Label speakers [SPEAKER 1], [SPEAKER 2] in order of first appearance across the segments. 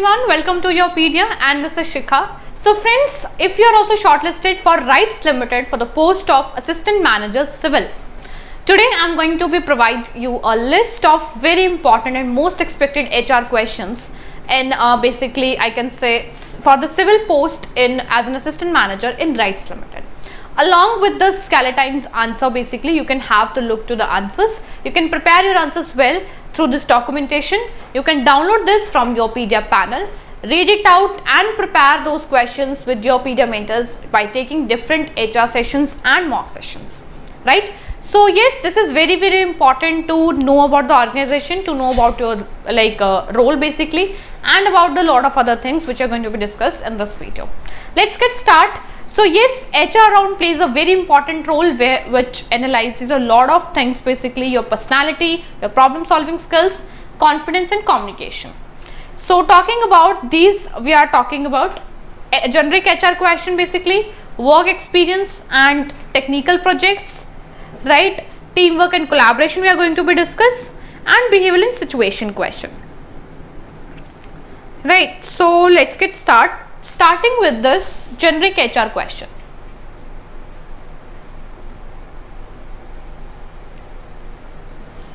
[SPEAKER 1] everyone, welcome to Yourpedia and this is Shikha. So friends, if you are also shortlisted for RITES Limited for the post of Assistant Manager Civil, today I am going to be provide you a list of very important and most expected HR questions in basically I can say for the civil post in as an Assistant Manager in RITES Limited. Along with the skeletine's answer, basically you can have to look to the answers. You can prepare your answers well through this documentation. You can download this from Yourpedia panel, read it out and prepare those questions with Yourpedia mentors by taking different HR sessions and mock sessions, right? So yes, this is very important to know about the organization, to know about your role basically, and about the lot of other things which are going to be discussed in this video. Let's get started. So yes, HR round plays a very important role which analyzes a lot of things, basically your personality, your problem solving skills, confidence and communication. So talking about these, we are talking about a generic HR question, basically work experience and technical projects, right? Teamwork and collaboration we are going to be discuss, and behavioral and situation question, right? So let's get started. Starting with this generic HR question.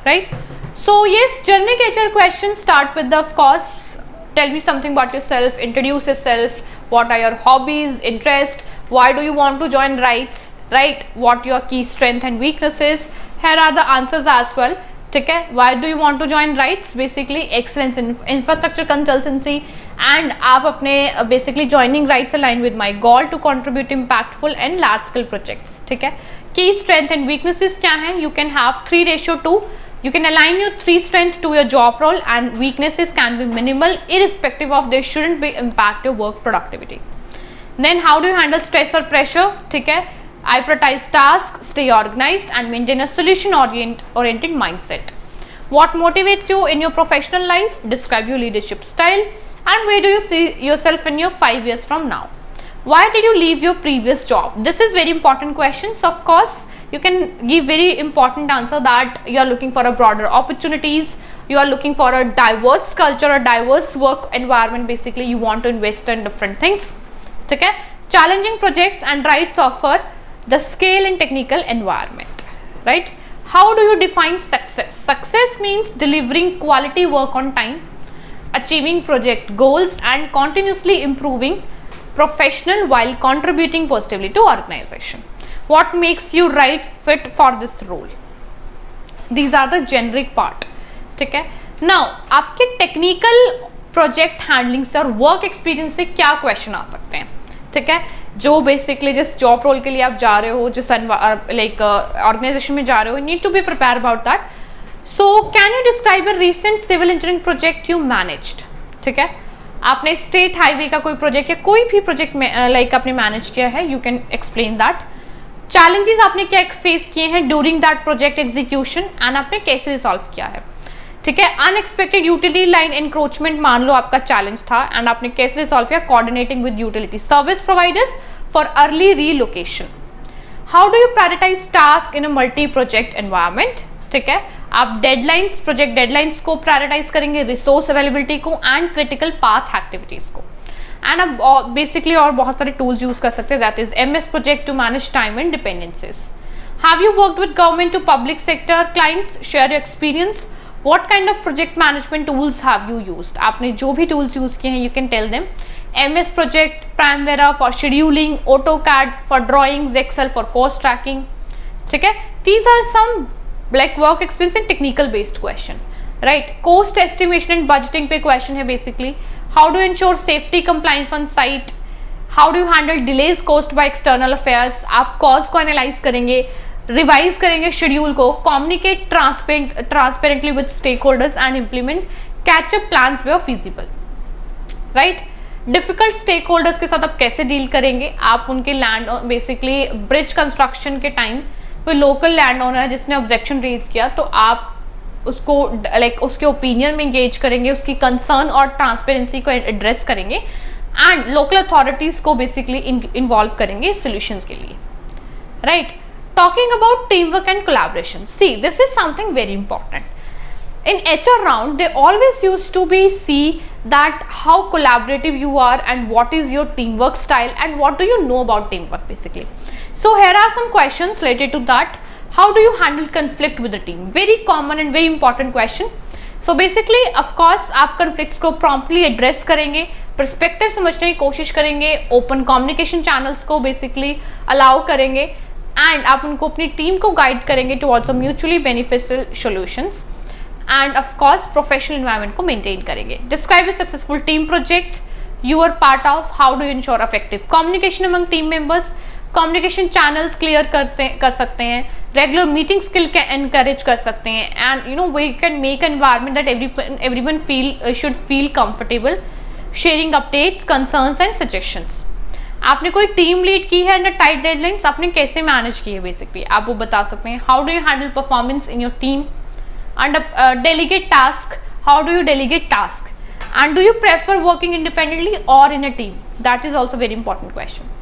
[SPEAKER 1] Right? So yes, generic HR questions start with the, of course, tell me something about yourself, introduce yourself, what are your hobbies, interests, why do you want to join RITES, right? What your key strength and weaknesses. Here are the answers as well. Okay, why do you want to join RITES? Basically excellence in infrastructure consultancy, and आप अपने basically joining RITES align with my goal to contribute impactful and large scale projects. ठीक है, key strength and weaknesses क्या हैं? You can have 3:2. You can align your 3 strength to your job role, and weaknesses can be minimal irrespective of they shouldn't be impact your work productivity. Then how do you handle stress or pressure? ठीक है, I prioritize tasks, stay organized and maintain a solution oriented mindset. What motivates you in your professional life? Describe your leadership style, and where do you see yourself in your 5 years from now? Why did you leave your previous job? This is very important questions. Of course, you can give very important answer that you are looking for a broader opportunities, you are looking for a diverse culture, a diverse work environment, basically you want to invest in different things. Okay? Challenging projects and RITES offer the scale and technical environment, right? How do you define success? Success means delivering quality work on time, achieving project goals and continuously improving professional while contributing positively to organization. What makes you right fit for this role? These are the generic part. ठीक है? Now आपके technical project handling से और work experience से क्या question आ सकते हैं? ठीक है, जो बेसिकली जिस जॉब रोल के लिए आप जा रहे हो, जिस ऑर्गेनाइजेशन में जा रहे हो, need to be prepare about that. So can you describe a recent civil engineering project you managed? ठीक है, आपने स्टेट हाईवे का कोई प्रोजेक्ट या कोई भी प्रोजेक्ट में आपने मैनेज किया है, you can explain that. Challenges आपने क्या फेस किए हैं during that project execution, and आपने कैसे रिसॉल्व किया है. ठीक है, अनएक्सपेक्टेड यूटिलिटी लाइन इंक्रोचमेंट मान लो आपका चैलेंज था, एंड आपने कैसे रिसॉल्व किया? Coordinating with utility service providers for early relocation. How do you prioritise task in a multi project environment? ठीक है, आप डेडलाइंस, प्रोजेक्ट डेडलाइंस को प्रायोरिटाइज करेंगे, रिसोर्स अवेलेबिलिटी को एंड क्रिटिकल पाथ एक्टिविटीज को. एंड आप बेसिकली और बहुत सारे टूल्स यूज कर सकते हैं, that is MS project to manage time and dependencies. Have you worked with government to public sector clients? Share your experience. What kind of project management tools have you used? आपने जो भी tools use किए हैं, you can tell them. MS Project, Primavera for scheduling, AutoCAD for drawings, Excel for cost tracking. ठीक है? These are some like work experience and technical based question, right? Cost estimation and budgeting पे question है basically. How do you ensure safety compliance on site? How do you handle delays caused by external affairs? आप cause को analyze करेंगे, revise करेंगे schedule को, communicate transparently with stakeholders and implement catch up plans where feasible, right? Difficult stakeholders के साथ आप कैसे deal करेंगे? आप उनके लैंड बेसिकली ब्रिज कंस्ट्रक्शन के टाइम कोई लोकल लैंड ओनर है जिसने ऑब्जेक्शन रेज किया, तो आप उसको उसके ओपिनियन में एंगेज करेंगे, उसकी कंसर्न और ट्रांसपेरेंसी को एड्रेस करेंगे, एंड लोकल अथॉरिटीज को बेसिकली इन्वॉल्व करेंगे सॉल्यूशंस के लिए, right? Talking about teamwork and collaboration. See, this is something very important. In HR round, they always used to be see that how collaborative you are and what is your teamwork style and what do you know about teamwork basically. So here are some questions related to that. How do you handle conflict with the team? Very common and very important question. So basically of course आप conflicts को promptly address करेंगे, perspective समझने की कोशिश करेंगे, open communication channels को basically allow करेंगे and आप उनको अपनी team को guide करेंगे towards a mutually beneficial solutions and of course professional environment को maintain करेंगे. Describe a successful team project you are part of. How do you ensure effective communication among team members? Communication channels clear कर सकते हैं, regular meeting skill के encourage कर सकते हैं and you know we can make environment that everyone should feel comfortable sharing updates, concerns and suggestions. आपने कोई team lead की है अंडर टाइट डेडलाइंस, आपने कैसे मैनेज की है बेसिकली आप वो बता सकते हैं. How do you handle performance in your team under delegate task. How do you delegate task and do you prefer working independently और in a team. That is also very important question.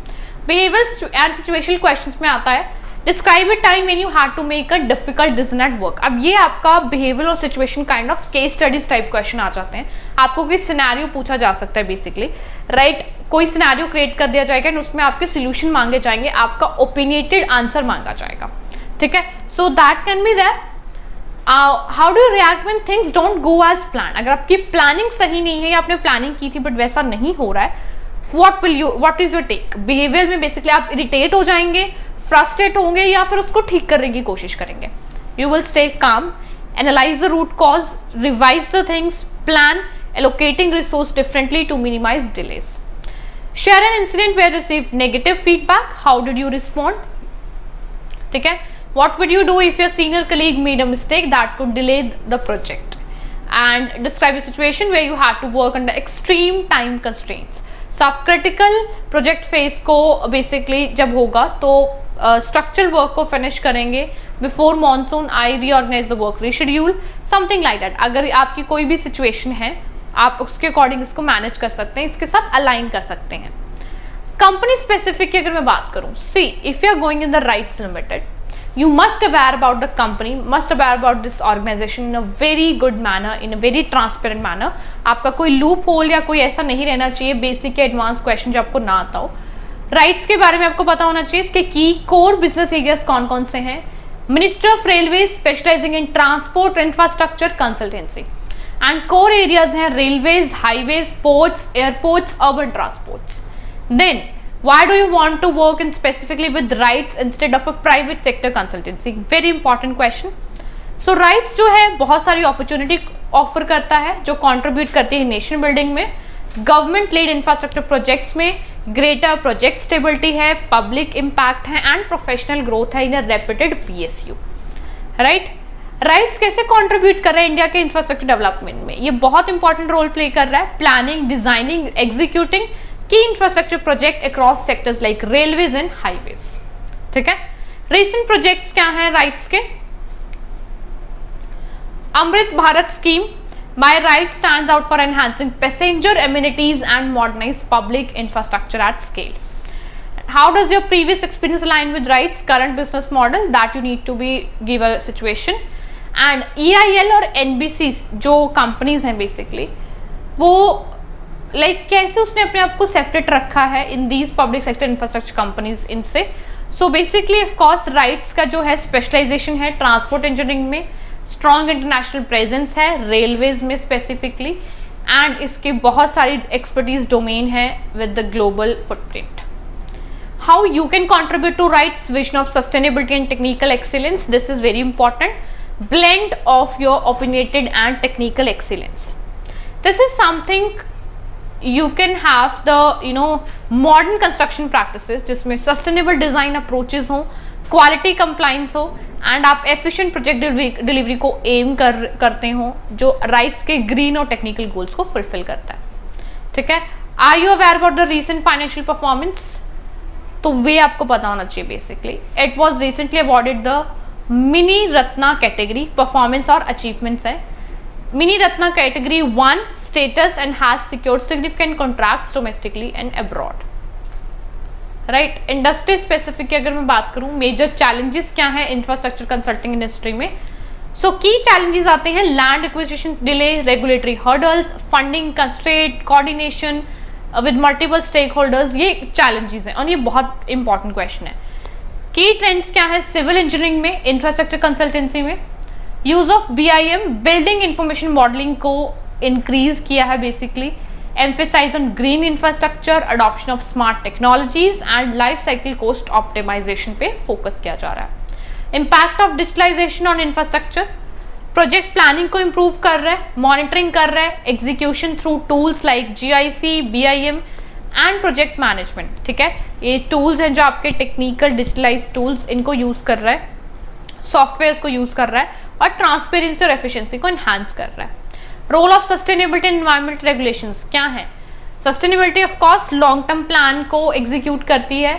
[SPEAKER 1] Behaviour and situational questions में आता है describe a time when you had to make a difficult decision at work. अब ये आपका behaviour और situation kind of case studies type question आ जाते हैं. आपको कोई सिनेरियो पूछा जा सकता है बेसिकली, राइट. कोई सिनेरियो क्रिएट कर दिया जाएगा एंड उसमें आपके सोल्यूशन मांगे जाएंगे, आपका ओपिनियटेड आंसर मांगा जाएगा, ठीक है. So that can be there. How do you react when things don't go as plan. अगर आपकी प्लानिंग सही नहीं है या आपने प्लानिंग की थी बट वैसा नहीं हो रहा है, what is your take? Behaviour में बेसिकली आप इरिटेट हो जाएंगे, फ्रस्ट्रेट होंगे या फिर उसको ठीक करने की कोशिश करेंगे. You will stay calm, analyse the root cause, revise the things, plan, allocating resource differently to minimise delays. Share an incident where received negative feedback. How did you respond, ठीक है. What would you do if your senior colleague made a mistake that could delay the project? And describe a situation where you had to work under extreme time constraints. So आप critical project phase को basically जब होगा तो structural work को finish करेंगे before monsoon. I reorganise the work reschedule, something like that. अगर आपकी कोई भी सिचुएशन है आप उसके अकॉर्डिंग इसको मैनेज कर सकते हैं, इसके साथ अलाइन कर सकते हैं. कंपनी स्पेसिफिक की अगर मैं बात करूं, see if you are going in the rights limited, you must aware about the company, must aware about this organization in a very good manner, in a very transparent manner. आपका कोई loop hole या कोई ऐसा नहीं रहना चाहिए basic या advance question जो आपको ना आता हो. राइट्स के बारे में आपको पता होना चाहिए. इसके की कोर बिजनेस एरियाज कौन कौन से हैं. Ministry of railway specialising in transport infrastructure consultancy and core areas हैं railways, highways, ports, airports, urban transports. Then why do you want to work in specifically with rights instead of a private sector consultancy? Very important question. So rights जो है बहुत सारी opportunity offer करता है जो contribute करती है nation building में, गवर्नमेंट लेड इंफ्रास्ट्रक्चर प्रोजेक्ट्स में, ग्रेटर प्रोजेक्ट स्टेबिलिटी है, पब्लिक इम्पैक्ट है एंड प्रोफेशनल ग्रोथ है in a reputed PSU, right. RITES कैसे कंट्रीब्यूट कर रहा है इंडिया के इंफ्रास्ट्रक्चर डेवलपमेंट में? ये बहुत इंपॉर्टेंट रोल प्ले कर रहा है. प्लानिंग, डिजाइनिंग, एग्जीक्यूटिंग की infrastructure project across sectors like railways and highways, ठीक है. रीसेंट प्रोजेक्ट्स क्या हैं राइट्स के? Amrit Bharat scheme by RITES stands out for enhancing passenger amenities and modernise public infrastructure at scale. How does your previous experience align with RITES current business model that you need to be give a situation. And EIL और NBC जो companies हैं basically वो कैसे उसने अपने आप को separate रखा है in these public sector infrastructure companies इनसे. So basically of course RITES का जो है स्पेशलाइजेशन है ट्रांसपोर्ट इंजीनियरिंग में, स्ट्रॉन्ग इंटरनेशनल प्रेजेंस है रेलवेज में स्पेसिफिकली एंड इसके बहुत सारी एक्सपर्टीज डोमेन है with the global footprint. How you can contribute to RITES vision of sustainability and technical excellence. This is very important. Blend of your opinionated and technical excellence. This is something you can have the modern construction practices जिसमें sustainable design approaches हो, quality compliance हो and आप efficient project delivery को aim करते हो जो rights के green और technical goals को fulfill करता है, ठीक है. Are you aware about the recent financial performance? तो वे आपको पता होना चाहिए basically. It was recently awarded the Mini Ratna category performance और achievements है. Mini Ratna category 1 status and has secured significant contracts domestically and abroad. Right? Industry specific की अगर मैं बात करूँ, major challenges क्या हैं इंफ्रास्ट्रक्चर कंसल्टिंग इंडस्ट्री में? सो की चैलेंजेस आते हैं land acquisition delay, regulatory hurdles, funding constraint, coordination with multiple stakeholders, ये चैलेंजेस हैं और ये बहुत इंपॉर्टेंट क्वेश्चन है। की ट्रेंड्स क्या है सिविल इंजीनियरिंग में, इंफ्रास्ट्रक्चर कंसल्टेंसी में? Use of BIM, building information modelling को इंक्रीज किया है basically. Emphasise on green infrastructure, adoption of smart technologies and life cycle cost optimisation पे फोकस किया जा रहा है। Impact of digitalisation on infrastructure, project planning को इंप्रूव कर रहा है, मॉनिटरिंग कर रहा है, execution through tools like GIC, BIM and project management. ठीक है, ये टूल्स हैं जो आपके टेक्निकल डिजिटलाइज टूल्स, इनको यूज कर रहा है, सॉफ्टवेयर को यूज कर रहा है और ट्रांसपेरेंसी और एफिशिएंसी को एनहांस कर रहा है। Role of sustainability and environmental regulations क्या है? Sustainability of course long term plan को एग्जीक्यूट करती है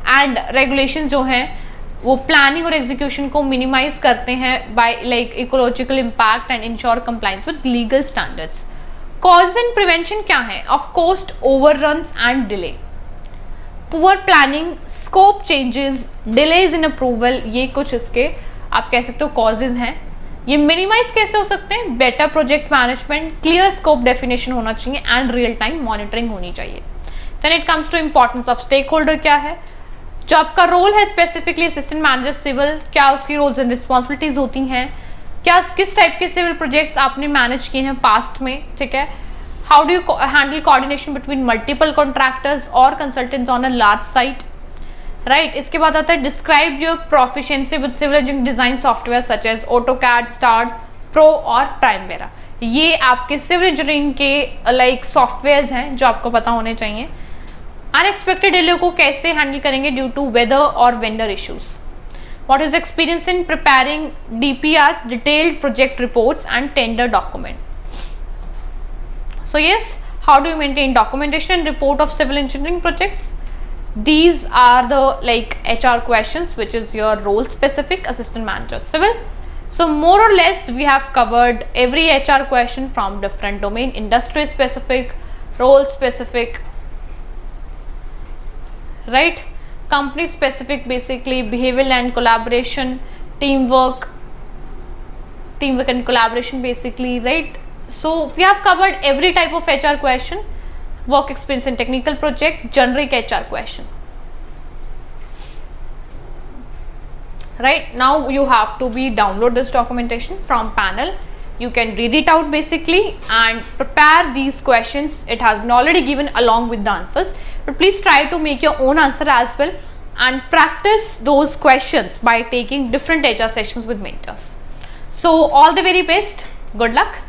[SPEAKER 1] एंड रेगुलेशन जो हैं वो प्लानिंग और एग्जीक्यूशन को मिनिमाइज करते हैं by like ecological impact and ensure compliance with legal standards. Cause and prevention क्या है? Of cost overruns and delay, poor planning, scope changes, delays in approval, ये कुछ इसके आप कह सकते हो कॉजेज हैं। ये मिनिमाइज कैसे हो सकते हैं? Better project management, clear scope definition होना चाहिए एंड रियल टाइम मॉनिटरिंग होनी चाहिए। Then it comes to importance of stakeholder क्या है? जो आपका रोल है स्पेसिफिकली असिस्टेंट मैनेजर सिविल, क्या उसकी रोल्स एंड रिस्पॉन्सिबिलिटीज होती हैं, क्या किस टाइप के सिविल प्रोजेक्ट्स आपने मैनेज किए हैं पास्ट में। ठीक है, how do you handle coordination between multiple contractors और consultants on a large site, right. इसके बाद आता है describe your proficiency with civil engineering design software such as AutoCAD, STAAD, Pro और प्राइमेरा। ये आपके सिविल इंजीनियरिंग के लाइक सॉफ्टवेयर्स हैं जो आपको पता होने चाहिए। अनएक्सपेक्टेड डिले को कैसे हैंडल करेंगे ड्यू टू वेदर और vendor issues. What is experience in preparing DPRs, detailed project reports and tender document. So yes, how do you maintain documentation and report of civil engineering projects? These are the like HR questions, which is your role specific assistant manager civil. So more or less we have covered every HR question from different domain, industry specific, role specific, right, company specific, basically behavioral and collaboration, teamwork and collaboration basically, right. So we have covered every type of HR question, work experience in technical project, generic HR question, right. Now you have to download this documentation from panel. You can read it out basically and prepare these questions. It has been already given along with the answers, but please try to make your own answer as well and practice those questions by taking different HR sessions with mentors. So all the very best, good luck.